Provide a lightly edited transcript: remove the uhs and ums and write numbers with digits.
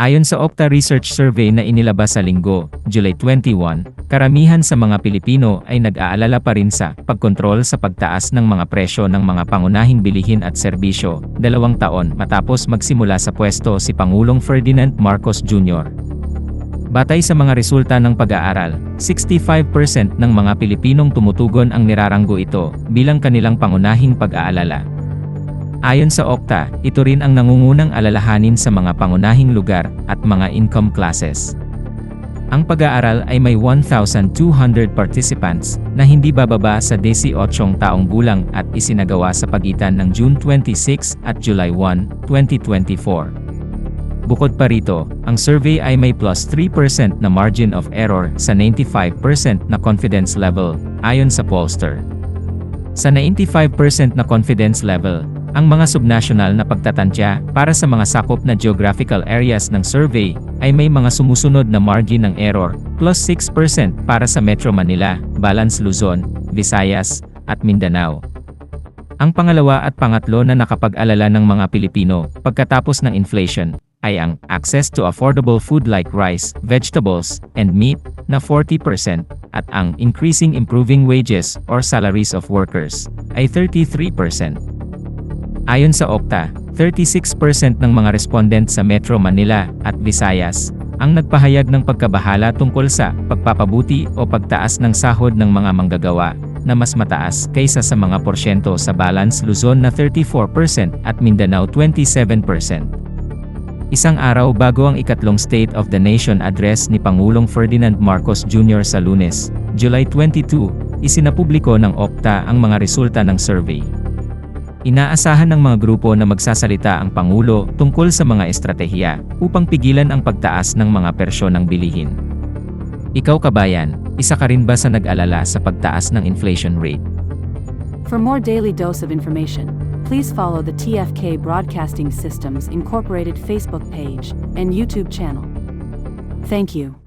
Ayon sa Okta Research Survey na inilabas sa Linggo, July 21, karamihan sa mga Pilipino ay nag-aalala pa rin sa pagkontrol sa pagtaas ng mga presyo ng mga pangunahing bilihin at serbisyo, 2 taon matapos magsimula sa pwesto si Pangulong Ferdinand Marcos Jr. Batay sa mga resulta ng pag-aaral, 65% ng mga Pilipinong tumutugon ang niraranggo ito bilang kanilang pangunahing pag-aalala. Ayon sa Okta, ito rin ang nangungunang alalahanin sa mga pangunahing lugar at mga income classes. Ang pag-aaral ay may 1,200 participants na hindi bababa sa 18 taong gulang at isinagawa sa pagitan ng June 26 at July 1, 2024. Bukod pa rito, ang survey ay may plus 3% na margin of error sa 95% na confidence level, ayon sa pollster. Sa 95% na confidence level, ang mga subnational na pagtatantya para sa mga sakop na geographical areas ng survey ay may mga sumusunod na margin ng error, plus 6% para sa Metro Manila, Balance Luzon, Visayas, at Mindanao. Ang pangalawa at pangatlo na nakapag-alala ng mga Pilipino pagkatapos ng inflation ay ang access to affordable food like rice, vegetables, and meat na 40% at ang increasing improving wages or salaries of workers ay 33%. Ayon sa Okta, 36% ng mga respondent sa Metro Manila at Visayas ang nagpahayag ng pagkabahala tungkol sa pagpapabuti o pagtaas ng sahod ng mga manggagawa na mas mataas kaysa sa mga porsyento sa Balance Luzon na 34% at Mindanao 27%. Isang araw bago ang ikatlong State of the Nation address ni Pangulong Ferdinand Marcos Jr. sa Lunes, July 22, isinapubliko ng Okta ang mga resulta ng survey. Inaasahan ng mga grupo na magsasalita ang Pangulo tungkol sa mga estratehiya upang pigilan ang pagtaas ng mga presyo ng bilihin. Ikaw kabayan, isa ka rin ba sa nag-alala sa pagtaas ng inflation rate? For more daily dose of information, please follow the TFK Broadcasting Systems Incorporated Facebook page and YouTube channel. Thank you.